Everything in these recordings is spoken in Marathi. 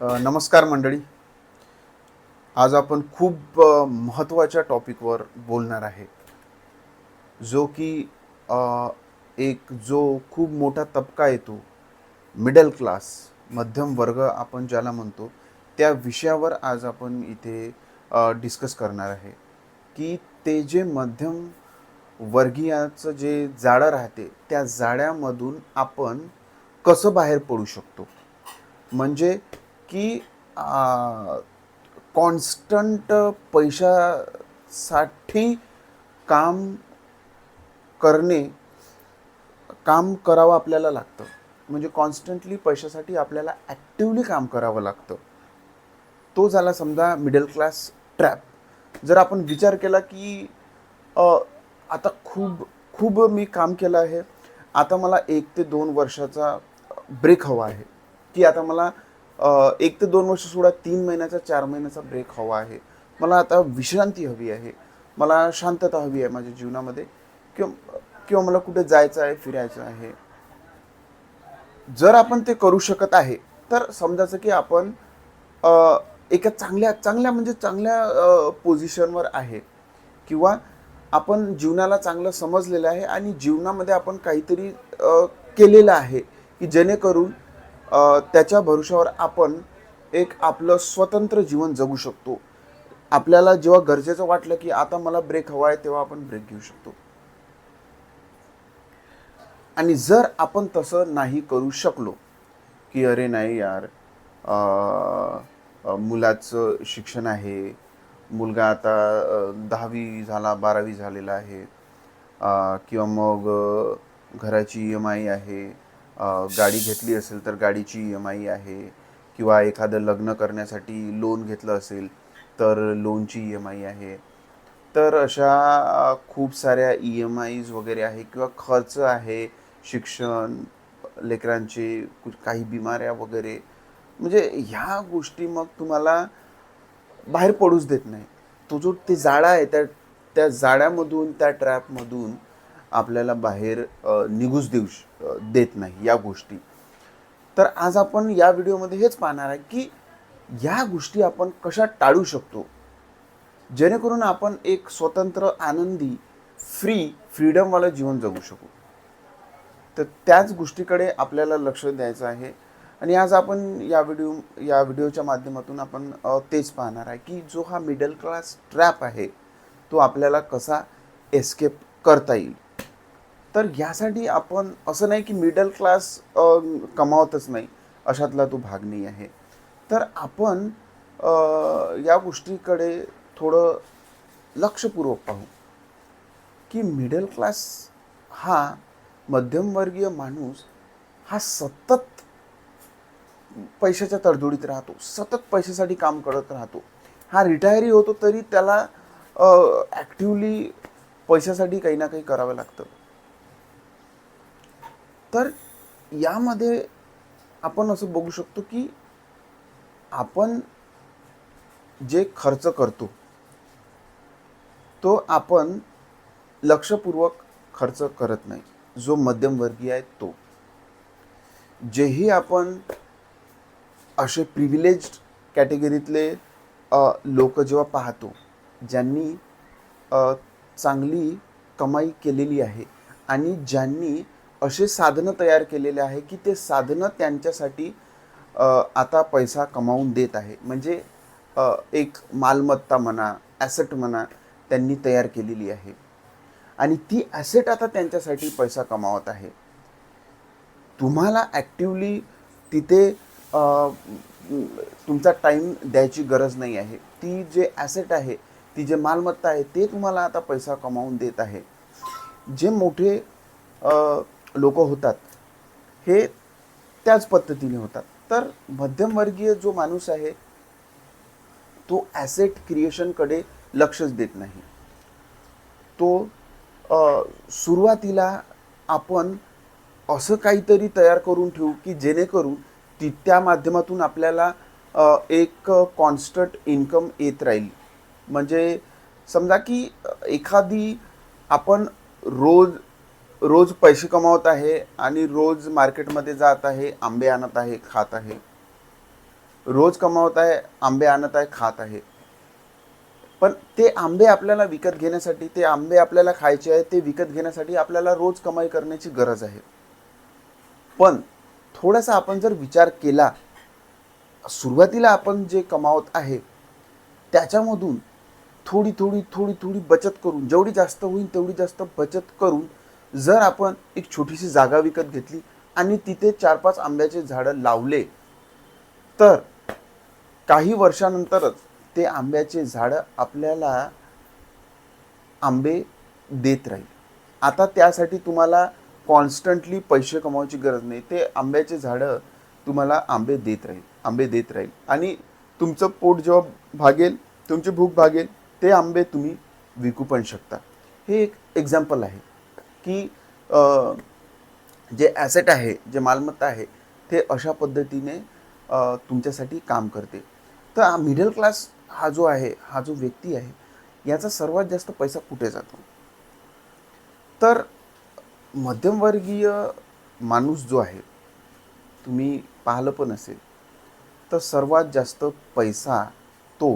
नमस्कार मंडळी. आज आपण खूप महत्त्वाच्या टॉपिकवर बोलणार आहे, जो की अ, एक जो खूप मोठा तबका येतो, मिडल क्लास, मध्यम वर्ग आपण ज्याला म्हणतो, त्या विषयावर आज आपण इथे डिस्कस करणार आहे, की ते जे मध्यम वर्गीयाचं जे जाळं राहते, त्या जाळ्यामधून आपण कसं बाहेर पडू शकतो. म्हणजे की कॉन्स्टंट पैशासाठी काम करणे काम करावं आपल्याला लागतं. म्हणजे कॉन्स्टंटली पैशासाठी आपल्याला ॲक्टिवली काम करावं लागतं. तो झाला समजा मिडल क्लास ट्रॅप. जर आपण विचार केला की अ, आता खूप खूप मी काम केलं आहे, आता मला 1 ते 2 वर्षाचा ब्रेक हवा आहे, की आता मला 1 ते 2 वर्ष सोडा 3 महिन्याचा 4 महिन्याचा ब्रेक हवा आहे. मला आता विश्रांती हवी आहे, मला शांतता हवी आहे माझ्या जीवनामध्ये, किंवा किंवा मला कुठे जायचं आहे, फिरायचं आहे. जर आपण ते करू शकत आहे, तर समजायचं की आपण एका चांगल्या चांगल्या म्हणजे चांगल्या पोझिशनवर आहे, किंवा आपण जीवनाला चांगलं समजलेलं आहे आणि जीवनामध्ये आपण काहीतरी केलेलं आहे, की जेणेकरून त्याच्या भरोश्यावर आपण एक आपलं स्वतंत्र जीवन जगू शकतो. आपल्याला जेव्हा गरजेचं वाटलं की आता मला ब्रेक हवा आहे, तेव्हा आपण ब्रेक घेऊ शकतो. आणि जर आपण तसं नाही करू शकलो, की अरे नाही यार, मुलाचं शिक्षण आहे, मुलगा आता 10वी झाला, 12वी झालेला आहे, किंवा मग घराची EMI आहे, गाडी घेतली असेल तर गाडीची EMI आहे, किंवा एखादं लग्न करण्यासाठी लोन घेतलं असेल तर लोनची EMI आहे. तर अशा खूप साऱ्या EMIs वगैरे आहे, किंवा खर्च आहे, शिक्षण, लेकरांचे काही बिमाऱ्या वगैरे. म्हणजे ह्या गोष्टी मग तुम्हाला बाहेर पडूच देत नाही. तो जो ते जाळं आहे, त्या त्या जाळ्यामधून, त्या ट्रॅपमधून आपल्याला बाहेर निघूच देत नाही या गोष्टी. तर आज आपण या व्हिडिओमध्ये हेच पाहणार आहे, की ह्या गोष्टी आपण कशा टाळू शकतो, जेणेकरून आपण एक स्वतंत्र, आनंदी, फ्रीडमवालं जीवन जगू शकू. तर त्याच गोष्टीकडे आपल्याला लक्ष द्यायचं आहे. आणि आज आपण या व्हिडिओच्या माध्यमातून आपण तेच पाहणार आहे, की जो हा मिडल क्लास ट्रॅप आहे, तो आपल्याला कसा एस्केप करता येईल. तर यासाठी आपण असं नाही की मिडल क्लास कमावतच नाही, अशातला तो भाग नाही आहे. तर आपण या गोष्टीकडे थोडं लक्षपूर्वक पाहू, की मिडल क्लास हा मध्यमवर्गीय माणूस हा सतत पैशाच्या तडजोडीत राहतो, सतत पैशासाठी काम करत राहतो. हा रिटायरही होतो तरी त्याला ॲक्टिवली पैशासाठी काही ना काही करावं लागतं. तर यामध्ये आपण असं बघू शकतो, की आपण जे खर्च करतो, तो आपण लक्षपूर्वक खर्च करत नाही. जो मध्यमवर्गीय आहे तो, जेही आपण असे प्रिव्हिलेज्ड कॅटेगरीतले लोक जेव्हा पाहतो, ज्यांनी चांगली कमाई केलेली आहे आणि ज्यांनी असे साधनं तयार केलेले आहे, की ते साधनं त्यांच्यासाठी आता पैसा कमावून देत आहे. म्हणजे एक मालमत्ता म्हणा, ॲसेट म्हणा, त्यांनी तयार केलेली आहे आणि ती ॲसेट आता त्यांच्यासाठी पैसा कमावत आहे. तुम्हाला ॲक्टिवली तिथे तुमचा टाईम द्यायची गरज नाही आहे. ती जे ॲसेट आहे, ती जे मालमत्ता आहे, ते तुम्हाला आता पैसा कमावून देत आहे. जे मोठे लोक होतात, हे त्याच पद्धतीने होतात. तर मध्यमवर्गीय जो माणूस आहे, तो ॲसेट क्रिएशनकडे लक्षच देत नाही. तो सुरुवातीला आपण असं काहीतरी तयार करून ठेवू, की जेणेकरून त्या माध्यमातून आपल्याला एक कॉन्स्टंट इन्कम येत राहील. म्हणजे समजा की एखादी आपण रोज रोज पैसे कमावत आहे आणि रोज मार्केटमध्ये जात आहे, आंबे आणत आहे, खात आहे. रोज कमावत आहे, आंबे आणत आहे, खात आहे. पण ते आंबे आपल्याला विकत घेण्यासाठी, ते आंबे आपल्याला खायचे आहे, ते विकत घेण्यासाठी आपल्याला रोज कमाई करण्याची गरज आहे. पण थोडासा आपण जर विचार केला, सुरुवातीला आपण जे कमावत आहे त्याच्यामधून थोडी थोडी थोडी थोडी बचत करून, जेवढी जास्त होईल तेवढी जास्त बचत करून जर आपण एक छोटीशी जागा विकत घेतली आणि तिथे 4-5 आंब्याचे झाडं लावले, तर काही वर्षानंतरच ते आंब्याचे झाडं आपल्याला आंबे देत राहील. आता त्यासाठी तुम्हाला कॉन्स्टंटली पैसे कमवायची गरज नाही. ते आंब्याचे झाडं तुम्हाला आंबे देत राहील, आंबे देत राहील. आणि तुमचं पोट जेव्हा भागेल, तुमची भूक भागेल, ते आंबे तुम्ही विकू पण शकता. हे एक एक्झाम्पल आहे की जे ॲसेट आहे, जे मालमत्ता आहे, ते अशा पद्धतीने तुमच्यासाठी काम करते. तर मिडल क्लास हा जो आहे, हा जो व्यक्ती आहे, याचा सर्वात जास्त पैसा कुठे जातो? तर मध्यमवर्गीय माणूस जो आहे, तुम्ही पाहिलं पण असेल, तर सर्वात जास्त पैसा तो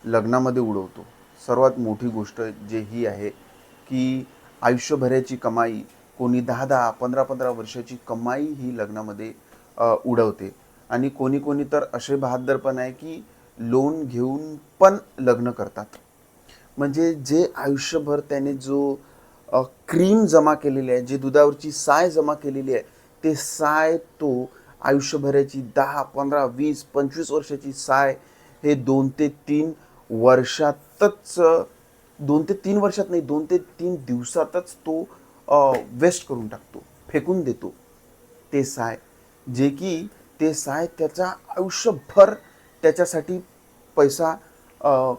लग्नामध्ये उडवतो. सर्वात मोठी गोष्ट जे ही आहे की आयुष्यभराची कमाई, कोणी 10-10, 15-15 वर्षाची कमाई ही लग्नामध्ये उडवते. आणि कोणी कोणी तर असे बहाद्दर पण आहे की लोन घेऊन पण लग्न करतात. म्हणजे जे आयुष्यभर त्याने जो क्रीम जमा केलेली आहे, जे दुधावरची साय जमा केलेली आहे, ते साय तो आयुष्यभराची 10, 15, 20, 25 वर्षाची साय हे 2 ते 3 वर्षातच, 2 ते 3 वर्षात नाही, 2 ते 3 दिवसातच तो वेस्ट करून टाकतो, फेकून देतो ते साय. जे की ते साय त्याचा आयुष्यभर त्याच्यासाठी पैसा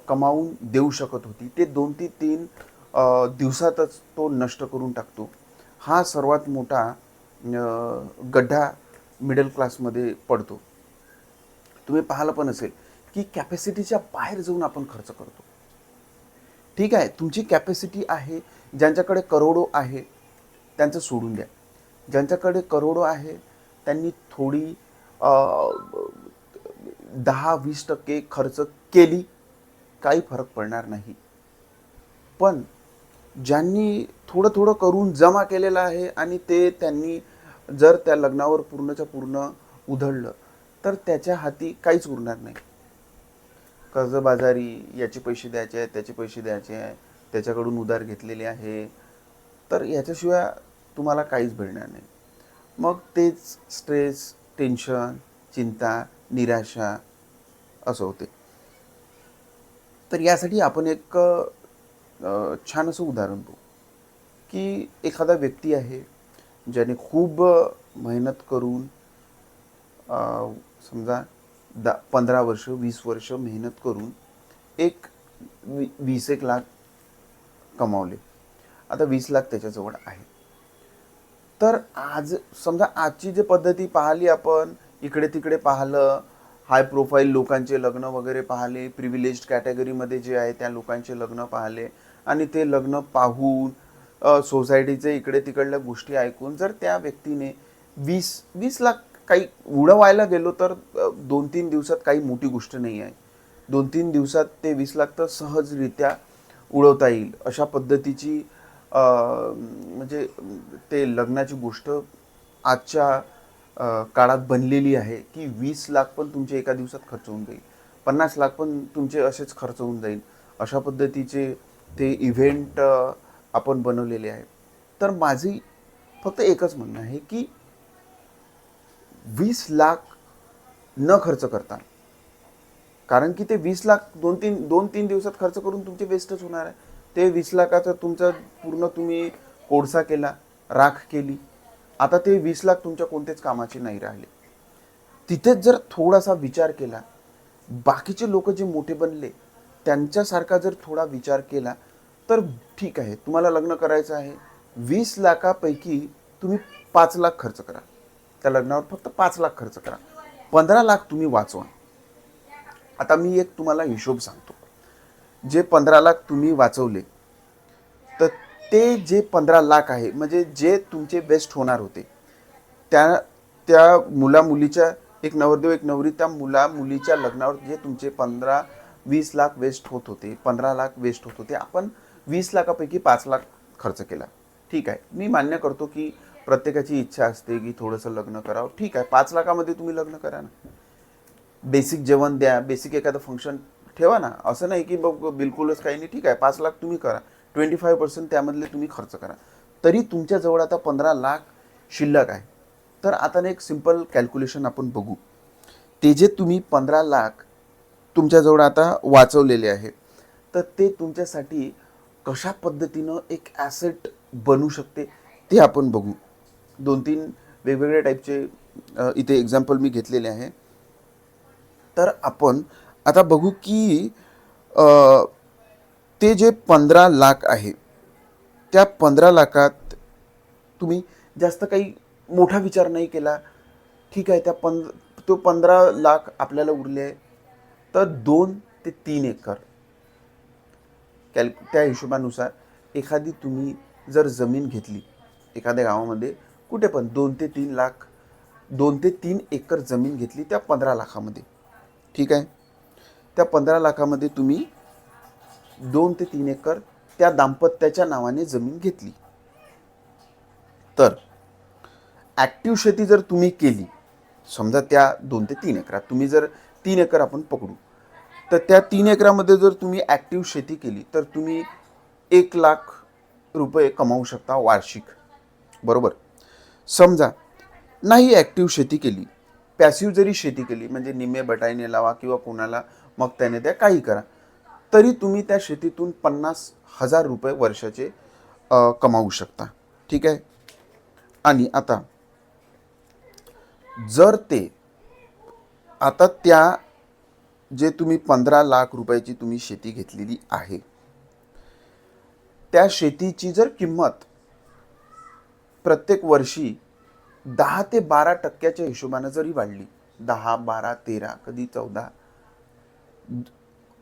कमावून देऊ शकत होती, ते 2 ते 3 दिवसातच तो नष्ट करून टाकतो. हा सर्वात मोठा गड्ढा मिडल क्लासमध्ये पडतो. तुम्ही पाहिलं पण असेल की कॅपॅसिटीच्या बाहेर जाऊन आपण खर्च करतो. ठीक आहे, तुमची कॅपॅसिटी आहे, ज्यांच्याकडे करोडो आहे त्यांचं सोडून द्या. ज्यांच्याकडे करोडो आहे त्यांनी थोडी 10-20% खर्च केली, काही फरक पडणार नाही. पण ज्यांनी थोडं थोडं करून जमा केलेलं आहे आणि ते त्यांनी जर त्या लग्नावर पूर्णच्या पूर्ण उधळलं, तर त्याच्या हाती काहीच उरणार नाही. कर्जबाजारी, याचे पैसे द्यायचे आहेत, त्याचे पैसे द्यायचे आहे, त्याच्याकडून उधार घेतलेले आहे, तर याच्याशिवाय तुम्हाला काहीच भेटणार नाही. मग तेच स्ट्रेस, टेन्शन, चिंता, निराशा असं होते. तर यासाठी आपण एक छान असं उदाहरण बघू की एखादा व्यक्ती आहे ज्याने खूप मेहनत करून समजा 15 वर्ष, 20 वर्ष मेहनत करून एक 20-1 लाख कमावले. आता 20 लाख त्याच्याजवळ आहे. तर आज समजा आजची जी पद्धती पाहिली आपण, इकडे तिकडे पाहिलं, हाय प्रोफाईल लोकांचे लग्न वगैरे पाहिले, प्रिव्हिलेज्ड कॅटेगरीमध्ये जे आहे त्या लोकांचे लग्न पाहिले, आणि ते लग्न पाहून सोसायटीचे इकडे तिकडल्या गोष्टी ऐकून जर त्या व्यक्तीने 20 लाख काही उडवायला गेलो तर 2-3 दिवसात काही मोठी गोष्ट नाही आहे. 2-3 दिवसात ते 20 लाख तर सहजरित्या उडवता येईल अशा पद्धतीची म्हणजे ते लग्नाची गोष्ट आजच्या काळात बनलेली आहे की 20 लाख पण तुमचे एका दिवसात खर्च होऊन जाईल, 50 लाख पण तुमचे असेच खर्च होऊन जाईल. अशा पद्धतीचे ते इव्हेंट आपण बनवलेले आहे. तर माझी फक्त एकच म्हणणं आहे की 20 लाख न खर्च करता, कारण की ते 20 लाख 2-3 दिवसात खर्च करून तुमचे वेस्टच होणार आहे. ते 20 लाखाचं तुमचं पूर्ण तुम्ही कोळसा केला, राख केली, आता ते 20 लाख तुमच्या कोणतेच कामाचे नाही राहिले. तिथेच जर थोडासा विचार केला, बाकीचे लोक जे मोठे बनले त्यांच्यासारखा जर थोडा विचार केला, तर ठीक आहे, तुम्हाला लग्न करायचं आहे, 20 लाखापैकी तुम्ही 5 लाख खर्च करा, त्या लग्नावर फक्त 5 लाख खर्च करा, 15 लाख तुम्ही वाचवा. आता मी एक तुम्हाला हिशोब सांगतो. जे 15 लाख तुम्ही वाचवले, तर ते जे 15 लाख आहे, म्हणजे जे तुमचे वेस्ट होणार होते, त्या त्या मुला मुलीच्या एक नवरदेव एक नवरी त्या मुलीच्या लग्नावर जे तुमचे 15-20 लाख वेस्ट होत होते, 15 लाख वेस्ट होत होते, आपण 20 लाखापैकी 5 लाख खर्च केला. ठीक आहे, मी मान्य करतो की प्रत्येकाची इच्छा असते की थोडंसं लग्न करावं. ठीक आहे, 5 लाखामध्ये तुम्ही लग्न करा ना. बेसिक जेवण द्या, बेसिक एखादं फंक्शन ठेवा ना. असं नाही की बघ बिलकुलच काही नाही. ठीक आहे, 5 लाख तुम्ही करा, 25% त्यामधले तुम्ही खर्च करा, तरी तुमच्याजवळ आता 15 लाख शिल्लक आहे. तर आता एक सिंपल कॅल्क्युलेशन आपण बघू. ते जे तुम्ही 15 लाख तुमच्याजवळ आता वाचवलेले आहे, तर ते तुमच्यासाठी कशा पद्धतीनं एक ॲसेट बनू शकते ते आपण बघू. 2-3 वेगवेगळ्या टाईपचे इथे एक्झाम्पल मी घेतलेले आहे. तर आपण आता बघू की ते जे 15 लाख आहे, त्या 15 लाखात तुम्ही जास्त काही मोठा विचार नाही केला. ठीक आहे, तो 15 लाख आपल्याला उरले आहे, तर 2 ते 3 एकर त्या हिशोबानुसार एखादी तुम्ही जर जमीन घेतली एखाद्या गावामध्ये, कुठे पण 2 ते 3 एकर जमीन घेतली त्या 15 लाखामध्ये. ठीक आहे, त्या 15 लाखामध्ये तुम्ही 2 ते 3 एकर त्या दाम्पत्याच्या नावाने जमीन घेतली, तर ॲक्टिव्ह शेती जर तुम्ही केली, समजा त्या 2 ते 3 एकरात तुम्ही जर 3 एकर आपण पकडू, तर त्या 3 एकरामध्ये जर तुम्ही ॲक्टिव्ह शेती केली, तर तुम्ही 1 लाख रुपये कमावू शकता वार्षिक. बरोबर. समजा नाही ॲक्टिव्ह शेती केली, पॅसिव्ह जरी शेती केली, म्हणजे निम्मे बटाईने लावा किंवा कोणाला मग त्याने द्या, काही करा, तरी तुम्ही त्या शेतीतून 50,000 रुपये वर्षाचे कमावू शकता. ठीक आहे. आणि आता जर ते आता त्या जे तुम्ही 15 लाख रुपयाची तुम्ही शेती घेतलेली आहे, त्या शेतीची जर किंमत प्रत्येक वर्षी 10 ते 12% हिशोबानं जरी वाढली, 10, 12, 13, कधी 14,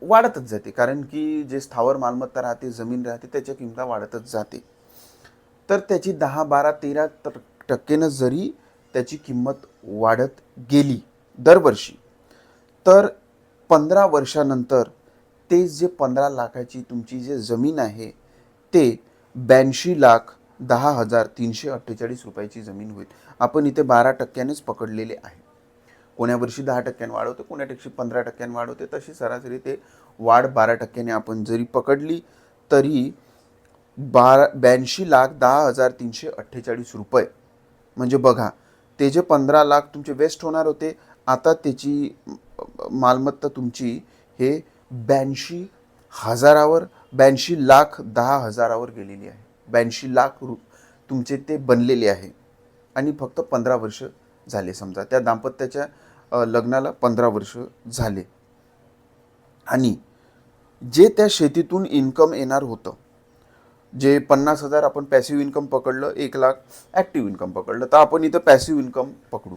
वाढतच जाते, कारण की जे स्थावर मालमत्ता राहते, जमीन राहते, त्याच्या किंमत वाढतच जाते. तर त्याची 10, 12, 13% जरी त्याची किंमत वाढत गेली दरवर्षी, तर 15 वर्षानंतर ते जे 15 लाखाची तुमची जे जमीन आहे, ते 82,10,348 रुपयाची जमीन होईल. आपण इथे 12%नेच पकडलेले आहे. कोण्या वर्षी 10% वाढवते, कोण्या वर्षी 15% वाढवते, तशी सरासरी ते वाढ 12%ने आपण जरी पकडली, तरी 82,10,348 रुपये. म्हणजे बघा, ते जे 15 लाख तुमचे वेस्ट होणार होते, आता त्याची मालमत्ता तुमची हे 82,10,000वर गेलेली आहे. 82 लाख तुमचे ते बनलेले आहे. आणि फक्त 15 वर्ष झाले. समजा त्या दाम्पत्याच्या लग्नाला 15 वर्ष झाले, आणि जे त्या शेतीतून इन्कम येणार होतं, जे 50,000 आपण पॅसिव्ह इन्कम पकडलं, 1 लाख ॲक्टिव्ह इन्कम पकडलं, तर आपण इथं पॅसिव्ह इन्कम पकडू.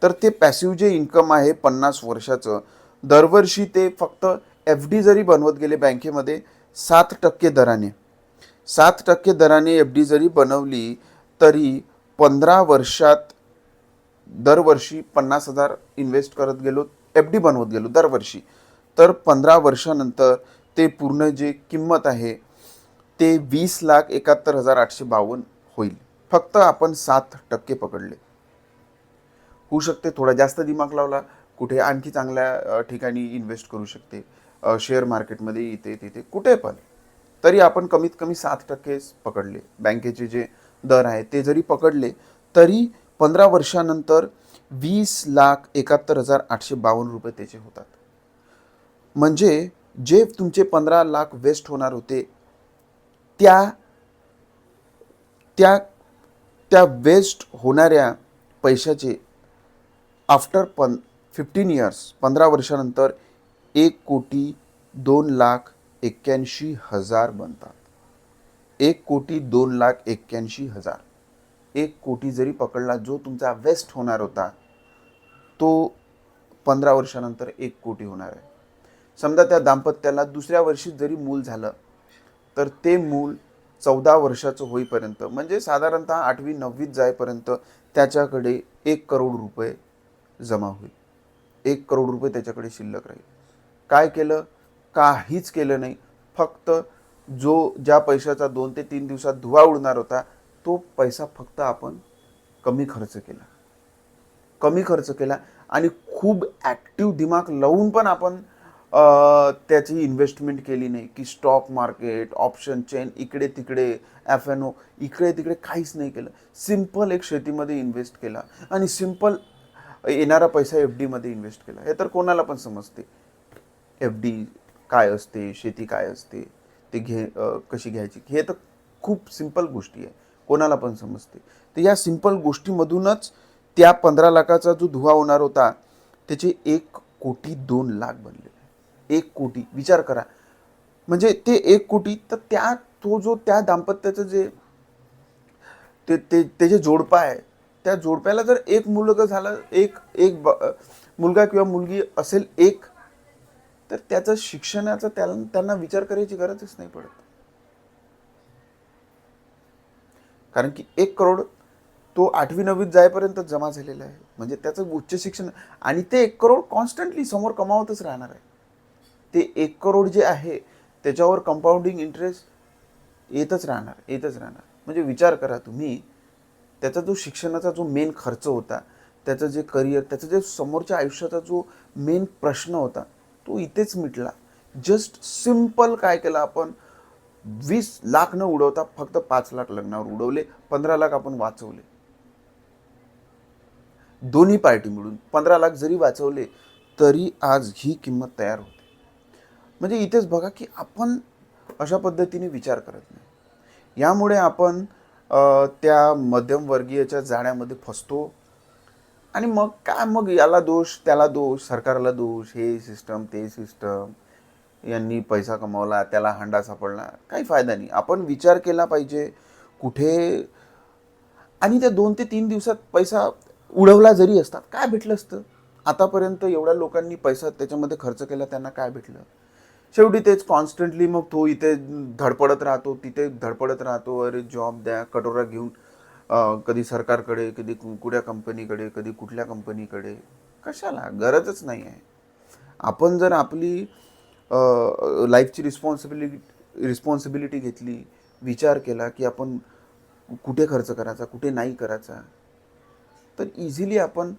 तर ते पॅसिव्ह जे इन्कम आहे 50 वर्षाचं, दरवर्षी ते फक्त FD जरी बनवत गेले बँकेमध्ये 7% दराने, 7% दराने FD जरी बनवली, तरी 15 वर्षात दरवर्षी 50,000 इन्व्हेस्ट करत गेलो, FD बनवत गेलो दरवर्षी, तर 15 वर्षानंतर ते पूर्ण जे किंमत आहे ते 20,71,852 होईल. फक्त आपण 7% पकडले. होऊ शकते थोडा जास्त दिमाग लावला, कुठे आणखी चांगल्या ठिकाणी इन्व्हेस्ट करू शकते, शेअर मार्केटमध्ये, इथे तिथे कुठे पण, तरी आपण कमीत कमी 7% पकडले. बँकेचे जे दर आहे ते जरी पकडले, तरी 15 वर्षानंतर 20,71,852 रुपये त्याचे होतात. म्हणजे जे तुमचे 15 लाख वेस्ट होणार होते, त्या त्या त्या वेस्ट होणाऱ्या पैशाचे आफ्टर 15 इयर्स, 15 वर्षानंतर 1,02,81,000 बनतात. 1,02,81,000. 1 कोटी जरी पकडला, जो तुमचा वेस्ट होणार होता, तो 15 वर्षानंतर 1 कोटी होणार आहे. समजा त्या दाम्पत्याला दुसऱ्या वर्षी जरी मूल झालं, तर ते मूल 14 वर्षाचं होईपर्यंत, म्हणजे साधारणतः 8वी 9वीत जाईपर्यंत त्याच्याकडे 1 करोड रुपये जमा होईल. 1 करोड रुपये त्याच्याकडे शिल्लक राहील. काय केलं? काहीच केलं नाही. फक्त ज्या पैशाचा 2 ते 3 दिवसात धुवा उडणार होता, तो पैसा फक्त आपण कमी खर्च केला. आणि खूप ॲक्टिव्ह दिमाग लावून पण आपण त्याची इन्व्हेस्टमेंट केली नाही, की स्टॉक मार्केट, ऑप्शन चेन, इकडे तिकडे F&O, इकडे तिकडे काहीच नाही केलं. सिंपल एक शेतीमध्ये इन्व्हेस्ट केला आणि सिंपल येणारा पैसा FD मध्ये इन्व्हेस्ट केला. हे तर कोणाला पण समजते. FD काय असते, शेती काय असते, ते कशी घ्यायची, हे तर खूप सिंपल गोष्टी आहे, कोणाला पण समजते. तर या सिंपल गोष्टीमधूनच त्या 15 लाखाचा जो धुवा होणार होता, त्याचे 1,02,00,000 बनले. 1,00,00,000 विचार करा. म्हणजे ते 1,00,00,000 तर त्या दाम्पत्याचं जे ते जे जोडपं आहे, त्या जोडप्याला जर एक मुलगा झाला, एक एक मुलगा किंवा मुलगी असेल एक, तर त्याचं शिक्षणाचा त्यांना विचार करायची गरजच नाही पडत. कारण की 1 करोड तो 8वी-9वीत जाईपर्यंत जमा झालेला आहे. म्हणजे त्याचं उच्च शिक्षण, आणि ते 1 करोड कॉन्स्टंटली समोर कमावतच राहणार आहे. ते 1 करोड जे आहे त्याच्यावर कंपाऊंडिंग इंटरेस्ट येतच राहणार. म्हणजे विचार करा तुम्ही, त्याचा जो शिक्षणाचा जो मेन खर्च होता, त्याचं जे करिअर, त्याचं जे समोरच्या आयुष्याचा जो मेन प्रश्न होता, तो इथेच मिटला. जस्ट सिंपल काय केलं आपण, 20 लाख न उडवता फक्त 5 लाख लग्नावर उडवले, 15 लाख आपण वाचवले. दोन्ही पार्टी मिळून 15 लाख जरी वाचवले तरी आज ही किंमत तयार होते. म्हणजे इथेच बघा की आपण अशा पद्धतीने विचार करत नाही. यामुळे आपण त्या मध्यमवर्गीयच्या जाळ्यामध्ये फसतो. आणि मग याला दोष, त्याला दोष, सरकारला दोष, हे सिस्टम, ते सिस्टम, यांनी पैसा कमावला, त्याला हांडा सापडला, काही फायदा नाही. आपण विचार केला पाहिजे कुठे. आणि त्या 2 ते 3 दिवसात पैसा उडवला जरी असतात, काय भेटलं असतं? आतापर्यंत एवढ्या लोकांनी पैसा त्याच्यामध्ये खर्च केला, त्यांना काय भेटलं? शेवटी तेच कॉन्स्टंटली मग तो इथे धडपडत राहतो, तिथे धडपडत राहतो. अरे जॉब द्या, कटोरा घेऊन कधी सरकारकडे, कधी कुठल्या कंपनीकडे, कधी कुठल्या कंपनीकडे. कशाला? गरजच नाही आहे. आपण जर आपली लाईफची रिस्पॉन्सिबिलिटी घेतली, विचार केला की आपण कुठे खर्च करायचा, कुठे नाही करायचा, तर इझिली आपण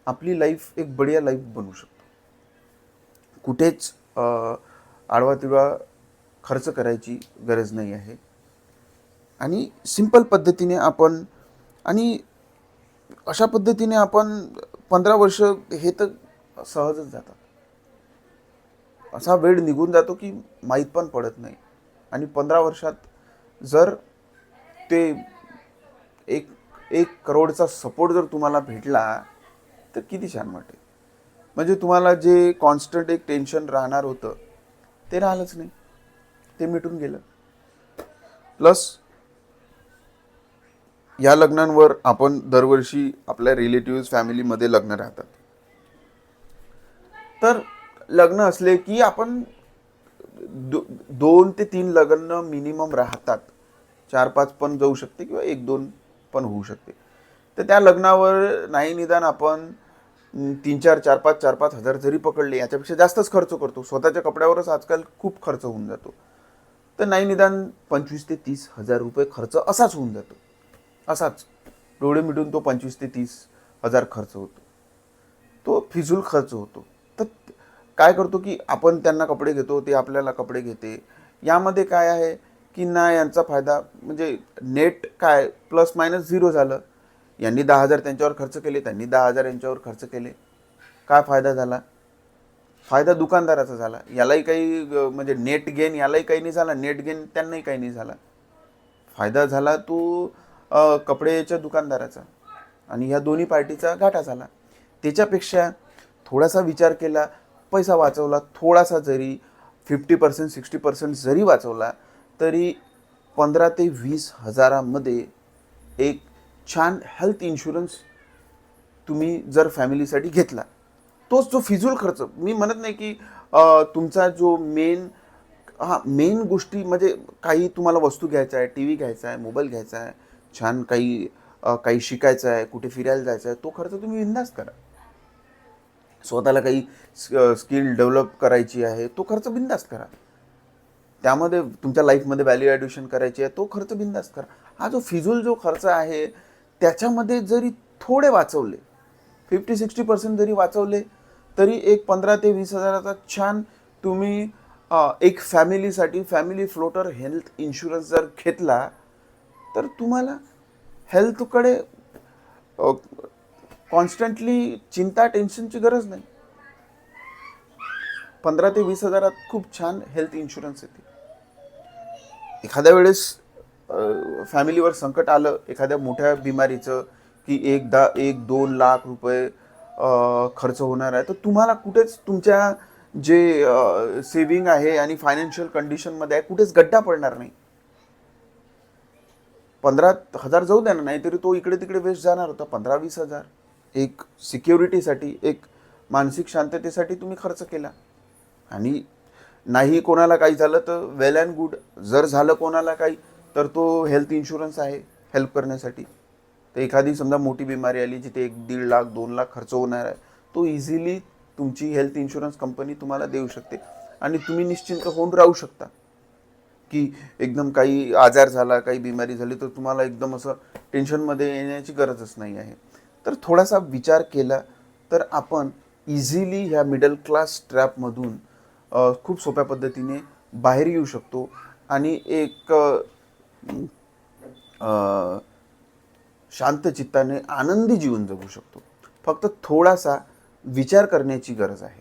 आपली लाईफ एक बढिया लाईफ बनवू शकतो. कुठेच आडवा तिडवा खर्च करायची गरज नाही आहे. आणि सिंपल पद्धतीने आपण, आणि अशा पद्धतीने आपण 15 वर्ष हे तर सहजच जातात. असा वेळ निघून जातो की माहीत पण पडत नाही. आणि 15 वर्षात जर ते एक करोडचा सपोर्ट जर तुम्हाला भेटला तर किती छान वाटेल. म्हणजे तुम्हाला जे कॉन्स्टंट एक टेन्शन राहणार होतं ते राहिलंच नाही, ते मिटून गेलं. प्लस या लग्नांवर आपण दरवर्षी आपल्या रिलेटिव्ह फॅमिलीमध्ये लग्न राहतात. तर लग्न असले की आपण 2 ते 3 लग्न मिनिमम राहतात. 4-5 पण जाऊ शकते किंवा 1-2 पण होऊ शकते. तर त्या लग्नावर नाही निदान आपण 3-4, 4-5, 4-5 हजार जरी पकडले, याच्यापेक्षा जास्तच खर्च करतो. स्वतःच्या कपड्यावरच आजकाल खूप खर्च होऊन जातो. तर नाही निदान 25 ते 30 हजार रुपये खर्च असाच होऊन जातो. असाच डोळे मिटून तो 25 ते 30 हजार खर्च होतो. तो फिजूल खर्च होतो. तर काय करतो की आपण त्यांना कपडे घेतो, ते आपल्याला कपडे घेते. यामध्ये काय आहे की ना यांचा फायदा, म्हणजे नेट काय प्लस मायनस 0 झालं. यांनी 10,000 त्यांच्यावर खर्च केले, त्यांनी 10,000 यांच्यावर खर्च केले. काय फायदा झाला? फायदा दुकानदाराचा झाला. यालाही काही म्हणजे नेट गेन यालाही काही नाही झाला, नेट गेन त्यांनाही काही नाही झाला. फायदा झाला तो कपड्याच्या दुकानदाराचा, आणि ह्या दोन्ही पार्टीचा घाटा झाला. त्याच्यापेक्षा थोडासा विचार केला, पैसा वाचवला, थोडासा जरी 50% 60% जरी वाचवला, तरी 15 ते 20 हजारामध्ये एक छान हेल्थ इन्शुरन्स तुम्ही जर फॅमिलीसाठी घेतला, तोच जो फिजूल खर्च, मी म्हणत नाही की तुमचा जो मेन गोष्टी, म्हणजे काही तुम्हाला वस्तू घ्यायचा आहे, टी व्ही घ्यायचा आहे, मोबाईल घ्यायचा आहे, छान काही शिकायचं आहे, कुठे फिरायला जायचं आहे, तो खर्च तुम्ही बिंदास करा. स्वतःला काही स्किल डेव्हलप करायची आहे, तो खर्च बिनधास्त करा. त्यामध्ये तुमच्या लाईफमध्ये व्हॅल्यू ॲडिशन करायची आहे, तो खर्च बिनधास्त करा. हा जो फिजूल जो खर्च आहे त्याच्यामध्ये जरी थोडे वाचवले, 50-60% जरी वाचवले, तरी एक 15,000 ते 20,000चा छान तुम्ही एक फॅमिलीसाठी फॅमिली फ्लोटर हेल्थ इन्शुरन्स जर घेतला, तर तुम्हाला हेल्थकडे कॉन्स्टंटली चिंता टेन्शनची गरज नाही. 15,000 ते 20,000 खूप छान हेल्थ इन्शुरन्स येते. एखाद्या वेळेस फॅमिलीवर संकट आलं एखाद्या मोठ्या बिमारीचं, की 1-2 लाख रुपये खर्च होणार आहे, तर तुम्हाला कुठेच तुमच्या जे सेविंग आहे आणि फायनान्शियल कंडिशनमध्ये आहे कुठेच गड्डा पडणार नाही. 15,000 जाऊ द्या ना, नाहीतरी तो इकडे तिकडे वेस्ट जाणार होता. 15-20,000 एक सिक्युरिटीसाठी, एक मानसिक शांततेसाठी तुम्ही खर्च केला. आणि नाही कोणाला काही झालं तर वेल अँड गुड. जर झालं कोणाला काही, तर तो हेल्थ इन्शुरन्स आहे हेल्प करण्यासाठी. तर एखादी समजा मोठी बिमारी आली जिथे 1-1.5 लाख 2 लाख खर्च होणार आहे, तो इझिली तुमची हेल्थ इन्शुरन्स कंपनी तुम्हाला देऊ शकते. आणि तुम्ही निश्चिंत होऊन राहू शकता की एकदम काही आजार झाला, काही बिमारी झाली, तर तुम्हाला एकदम असं टेन्शनमध्ये येण्याची गरजच नाही आहे. तर थोडासा विचार केला तर आपण इझिली ह्या मिडल क्लास ट्रॅपमधून खूप सोप्या पद्धतीने बाहेर येऊ शकतो आणि एक शांत चित्ताने आनंदी जीवन जगू शकतो. फक्त थोडासा विचार करण्याची गरज आहे.